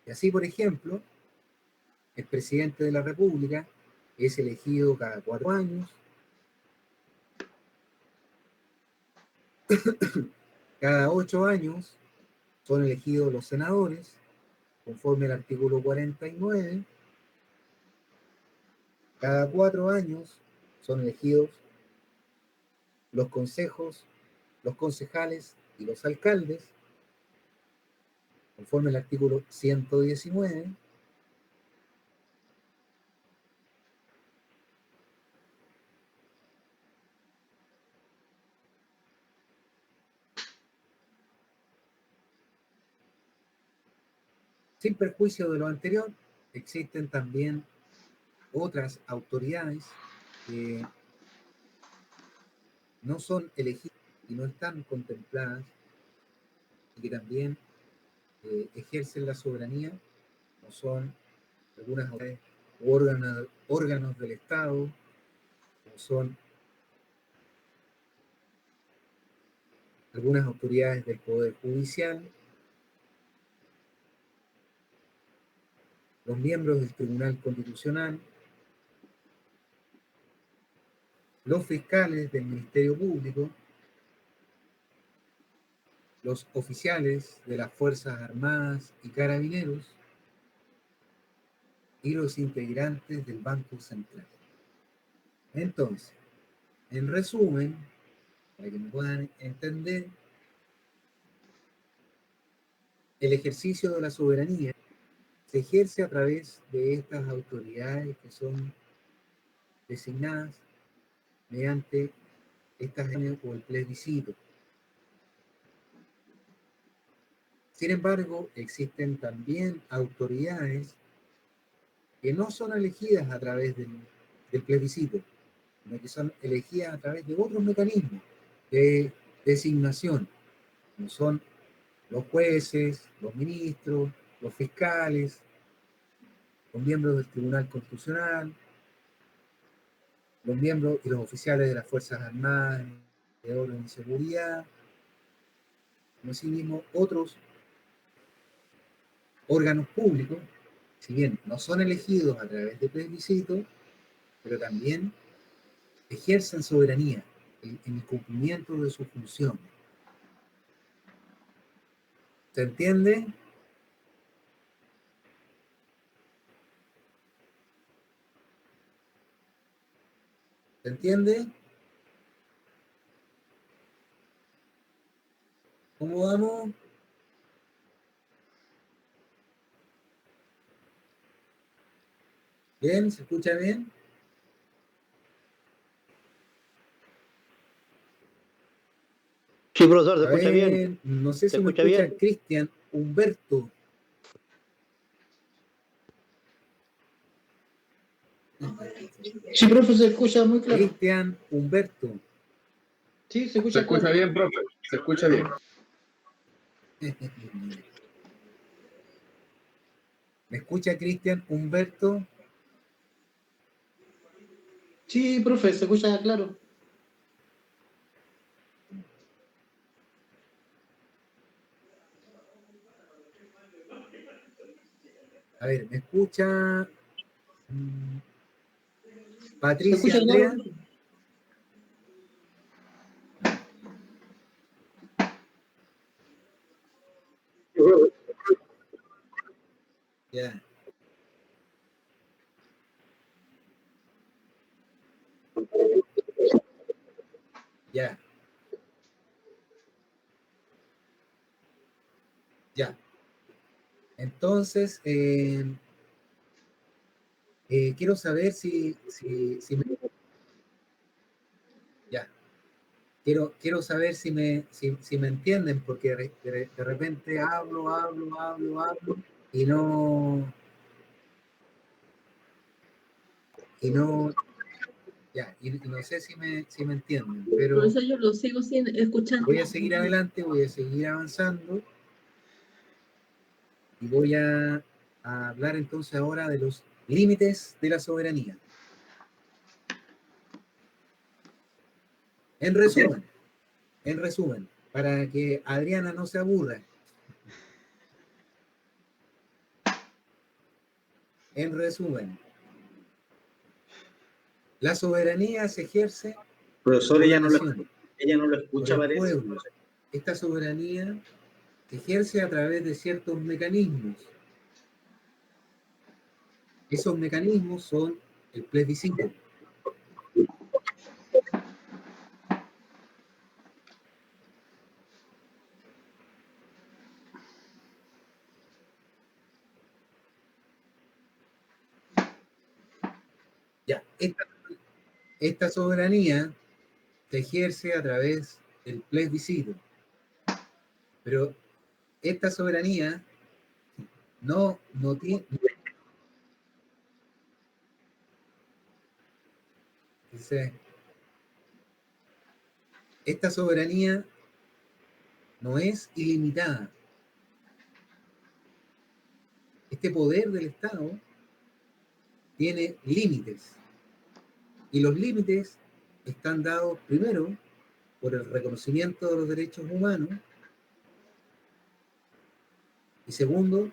Y así, por ejemplo, el presidente de la República es elegido cada 4 años, cada 8 años son elegidos los senadores, conforme al artículo 49, cada 4 años son elegidos los consejos, los concejales y los alcaldes, conforme al artículo 119, Sin perjuicio de lo anterior, existen también otras autoridades que no son elegidas y no están contempladas y que también ejercen la soberanía, como son algunas autoridades u órganos del Estado, como son algunas autoridades del Poder Judicial, los miembros del Tribunal Constitucional, los fiscales del Ministerio Público, los oficiales de las Fuerzas Armadas y Carabineros y los integrantes del Banco Central. Entonces, en resumen, para que me puedan entender, el ejercicio de la soberanía se ejerce a través de estas autoridades que son designadas mediante estas o el plebiscito. Sin embargo, existen también autoridades que no son elegidas a través del plebiscito, sino que son elegidas a través de otros mecanismos de designación, como son los jueces, los ministros, los fiscales, los miembros del Tribunal Constitucional, los miembros y los oficiales de las Fuerzas Armadas, de orden y seguridad, como asimismo otros órganos públicos, si bien no son elegidos a través de plebiscito, pero también ejercen soberanía en el cumplimiento de su función. ¿Se entiende? ¿Se entiende? ¿Cómo vamos? ¿Bien? ¿Se escucha bien? Sí, profesor, se A escucha ver, bien. no sé ¿Se si me escucha escucha bien? Cristian Humberto. Sí, profe, se escucha muy claro. Cristian Humberto. Sí, se Se escucha escucha claro. bien, profe. Se escucha bien. ¿Me escucha Cristian Humberto? Sí, profe, se escucha claro. A ver, ¿me escucha Se Patricia escucha claro, Andrea? profe. Ya. Ya. Ya. Entonces, quiero saber si me, ya. Quiero saber si me entienden, porque de repente hablo y no, ya, y no sé si me entienden, pero Profesor, yo lo sigo sin escuchando. voy a seguir adelante, voy a seguir avanzando y voy a hablar entonces ahora de los límites de la soberanía. En resumen, para que Adriana no se aburra. En resumen, la soberanía se ejerce Profesor, por la ella no nación, lo por escucha, el parece. pueblo. Esta soberanía se ejerce a través de ciertos mecanismos. Esos mecanismos son el plebiscito. Ya, esta soberanía se ejerce a través del plebiscito. Pero esta soberanía no tiene. Dice, esta soberanía no es ilimitada. Este poder del Estado tiene límites. Y los límites están dados primero por el reconocimiento de los derechos humanos y segundo,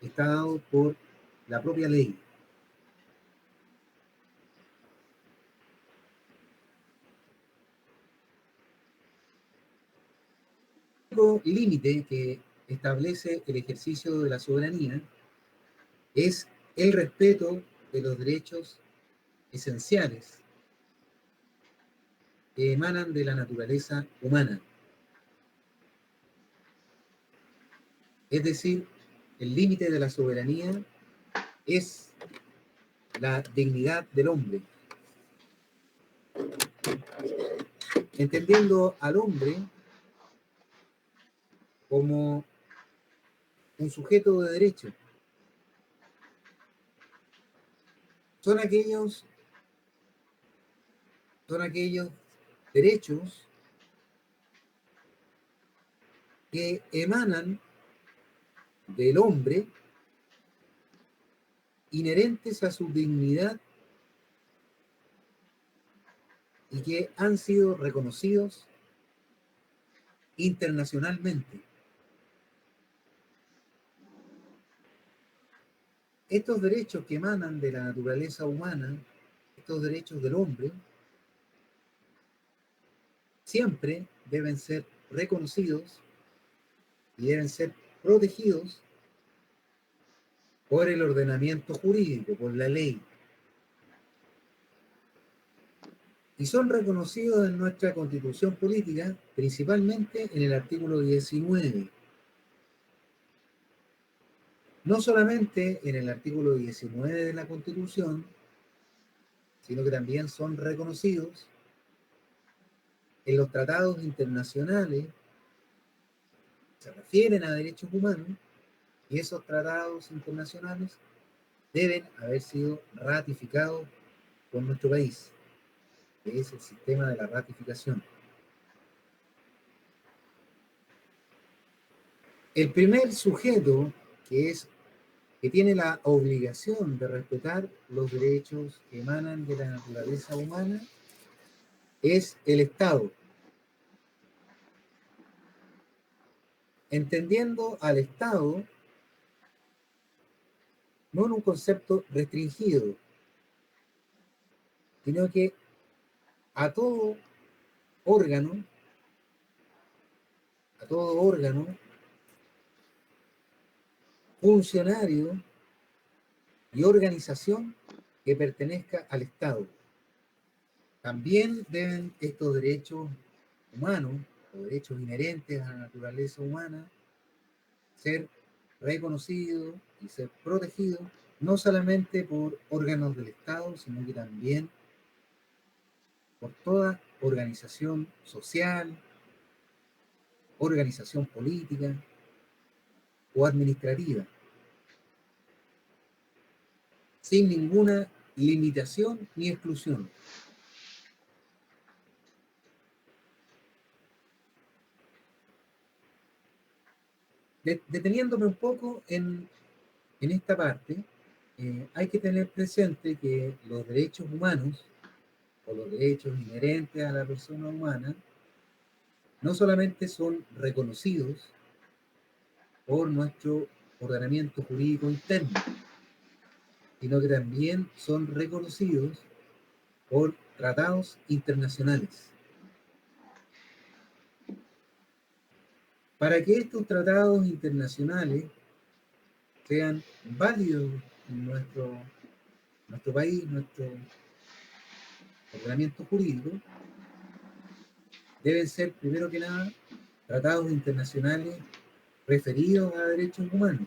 está dado por la propia ley. El único límite que establece el ejercicio de la soberanía es el respeto de los derechos esenciales que emanan de la naturaleza humana. Es decir, el límite de la soberanía es la dignidad del hombre. Entendiendo al hombre como un sujeto de derecho. Son aquellos derechos que emanan del hombre, inherentes a su dignidad y que han sido reconocidos internacionalmente. Estos derechos que emanan de la naturaleza humana, estos derechos del hombre, siempre deben ser reconocidos y deben ser protegidos por el ordenamiento jurídico, por la ley. Y son reconocidos en nuestra Constitución política, principalmente en el artículo 19. No solamente en el artículo 19 de la Constitución, sino que también son reconocidos en los tratados internacionales que se refieren a derechos humanos, y esos tratados internacionales deben haber sido ratificados por nuestro país, que es el sistema de la ratificación. El primer sujeto que tiene la obligación de respetar los derechos que emanan de la naturaleza humana es el Estado. Entendiendo al Estado no en un concepto restringido, sino que a todo órgano, funcionario y organización que pertenezca al Estado. También deben estos derechos humanos, o derechos inherentes a la naturaleza humana, ser reconocidos y ser protegidos, no solamente por órganos del Estado, sino que también por toda organización social, organización política o administrativa, sin ninguna limitación ni exclusión. Deteniéndome un poco en esta parte, hay que tener presente que los derechos humanos o los derechos inherentes a la persona humana no solamente son reconocidos por nuestro ordenamiento jurídico interno, sino que también son reconocidos por tratados internacionales. Para que estos tratados internacionales sean válidos en nuestro país, nuestro ordenamiento jurídico, deben ser, primero que nada, tratados internacionales referidos a derechos humanos.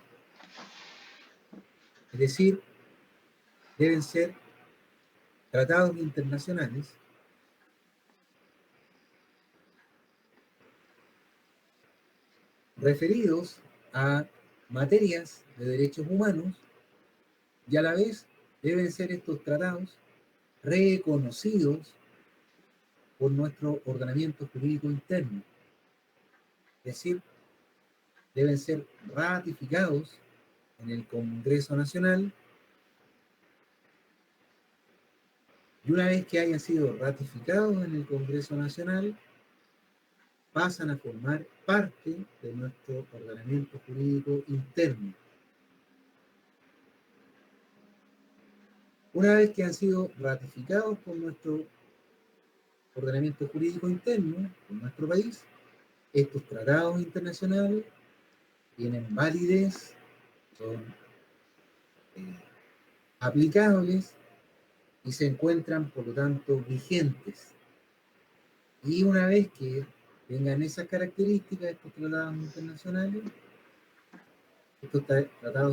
Es decir, deben ser tratados internacionales referidos a materias de derechos humanos y a la vez deben ser estos tratados reconocidos por nuestro ordenamiento jurídico interno. Es decir, deben ser ratificados en el Congreso Nacional y una vez que hayan sido ratificados en el Congreso Nacional, pasan a formar parte de nuestro ordenamiento jurídico interno. Una vez que han sido ratificados por nuestro ordenamiento jurídico interno, en nuestro país, estos tratados internacionales tienen validez, son aplicables y se encuentran, por lo tanto, vigentes. Y una vez que tengan esas características estos tratados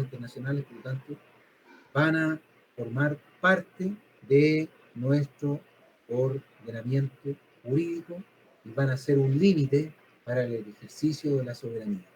internacionales, por lo tanto, van a formar parte de nuestro ordenamiento jurídico y van a ser un límite para el ejercicio de la soberanía.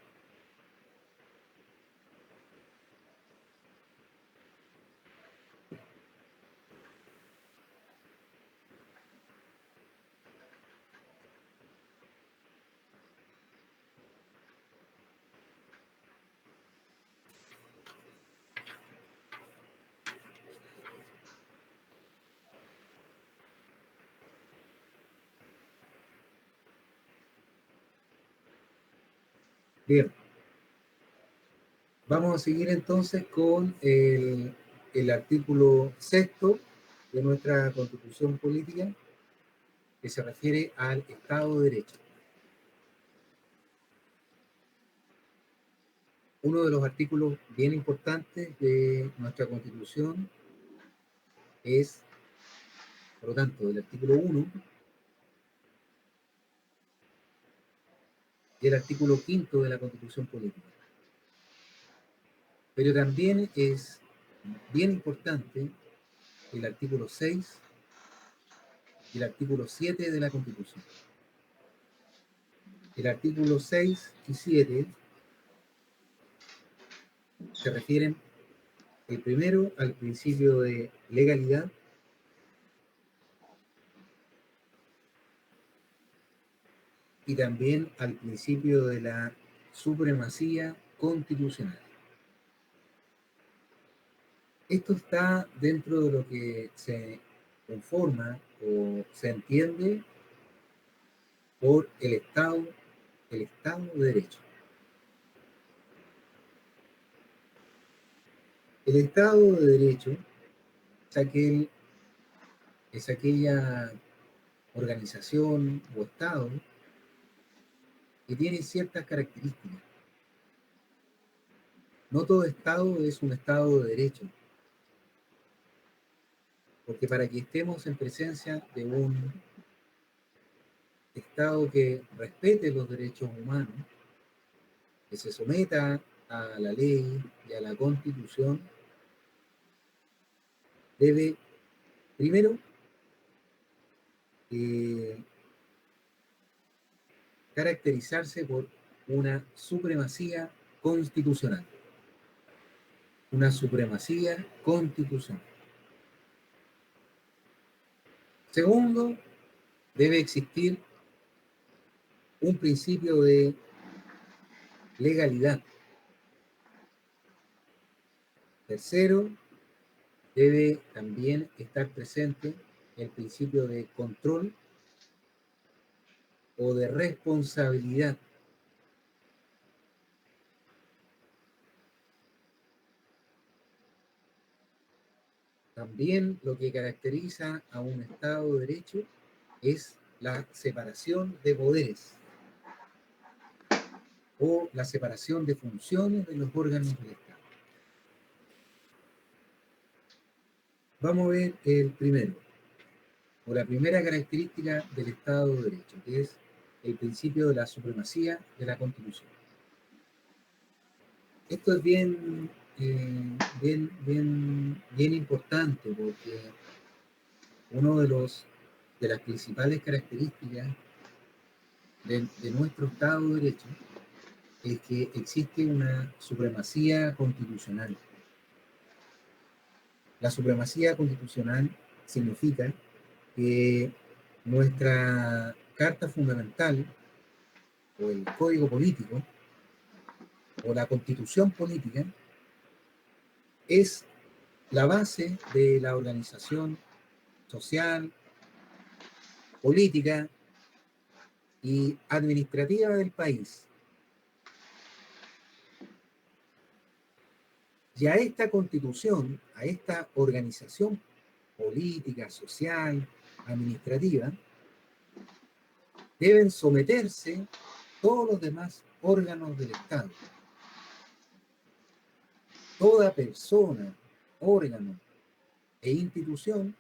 Bien, vamos a seguir entonces con el artículo 6 de nuestra Constitución Política, que se refiere al Estado de Derecho. Uno de los artículos bien importantes de nuestra Constitución es, por lo tanto, el artículo 1 y el artículo 5 de la Constitución Política. Pero también es bien importante el artículo 6 y el artículo 7 de la Constitución. El artículo 6 y 7 se refieren, el primero, al principio de legalidad, y también al principio de la supremacía constitucional. Esto está dentro de lo que se conforma o se entiende por el Estado de Derecho. El Estado de Derecho es aquella organización o Estado que tiene ciertas características. No todo Estado es un Estado de Derecho, porque para que estemos en presencia de un Estado que respete los derechos humanos, que se someta a la ley y a la Constitución, debe, primero, caracterizarse por una supremacía constitucional. Una supremacía constitucional. Segundo, debe existir un principio de legalidad. Tercero, debe también estar presente el principio de control o de responsabilidad. También lo que caracteriza a un Estado de Derecho es la separación de poderes o la separación de funciones de los órganos del Estado. Vamos a ver el primero, o la primera característica del Estado de Derecho, que es el principio de la supremacía de la Constitución. Esto es bien importante porque uno de las principales características de nuestro Estado de Derecho es que existe una supremacía constitucional. La supremacía constitucional significa que nuestra Carta Fundamental, o el Código Político, o la Constitución Política, es la base de la organización social, política y administrativa del país. Y a esta constitución, a esta organización política, social, administrativa, deben someterse todos los demás órganos del Estado. Toda persona, órgano e institución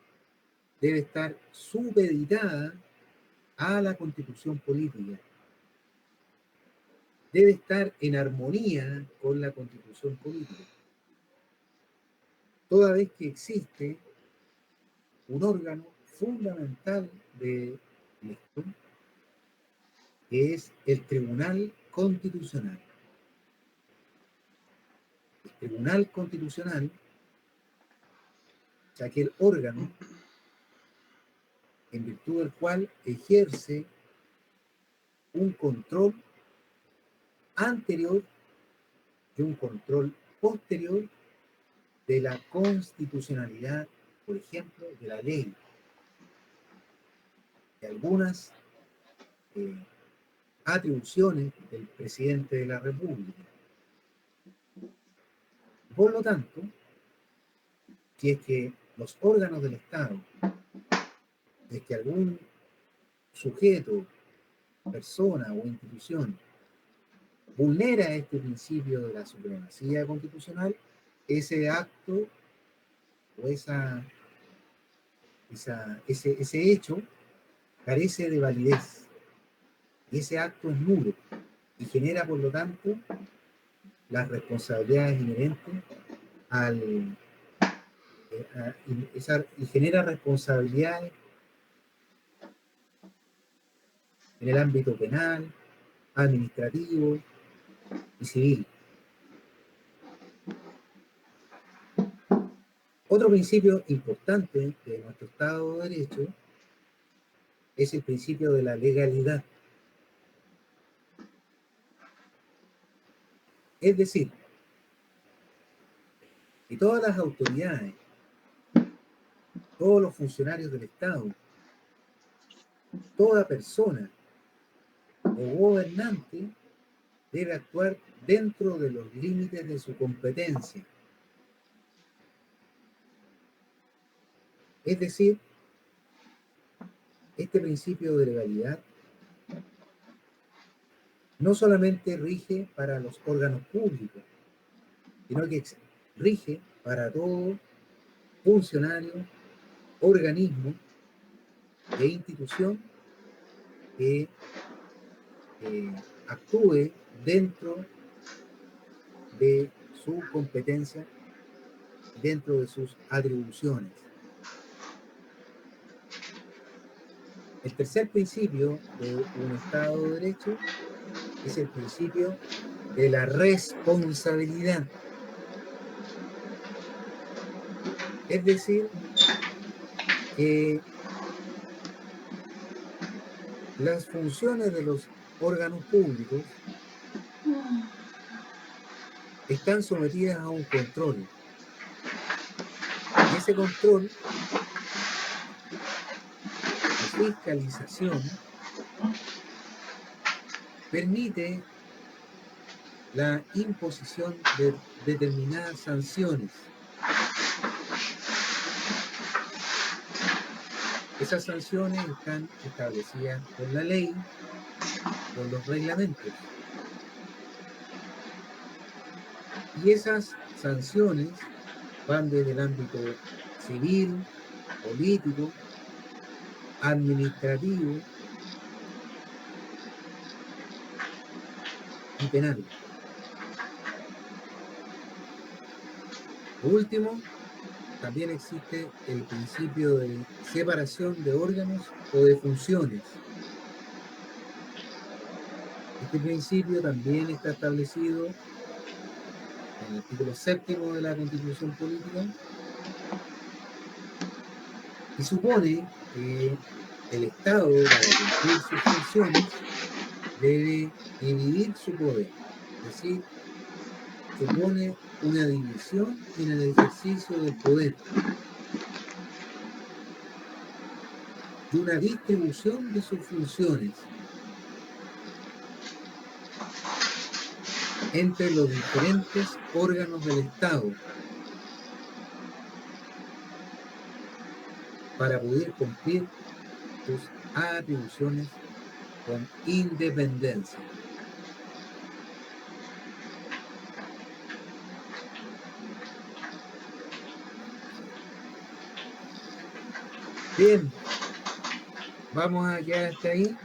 debe estar supeditada a la constitución política. Debe estar en armonía con la constitución política. Toda vez que existe un órgano fundamental de esto, que es el Tribunal Constitucional. El Tribunal Constitucional es aquel órgano en virtud del cual ejerce un control anterior y un control posterior de la constitucionalidad, por ejemplo, de la ley, de algunas atribuciones del presidente de la República. Por lo tanto, si es que los órganos del Estado, si es que algún sujeto, persona o institución vulnera este principio de la supremacía constitucional, ese acto o ese hecho carece de validez. Y ese acto es nulo y genera, por lo tanto, las responsabilidades inherentes y genera responsabilidades en el ámbito penal, administrativo y civil. Otro principio importante de nuestro Estado de Derecho es el principio de la legalidad. Es decir, que todas las autoridades, todos los funcionarios del Estado, toda persona o gobernante debe actuar dentro de los límites de su competencia. Es decir, este principio de legalidad no solamente rige para los órganos públicos, sino que rige para todo funcionario, organismo e institución que actúe dentro de su competencia, dentro de sus atribuciones. El tercer principio de un Estado de Derecho es el principio de la responsabilidad. Es decir, que las funciones de los órganos públicos están sometidas a un control. Y ese control, la fiscalización, permite la imposición de determinadas sanciones. Esas sanciones están establecidas por la ley, por los reglamentos. Y esas sanciones van desde el ámbito civil, político, administrativo y penal. Por último, también existe el principio de separación de órganos o de funciones. Este principio también está establecido en el artículo 7º de la Constitución Política y supone que el Estado, para cumplir sus funciones, debe dividir su poder. Es decir, supone una división en el ejercicio del poder y una distribución de sus funciones entre los diferentes órganos del Estado para poder cumplir sus atribuciones con independencia. Bien, vamos a quedar hasta ahí.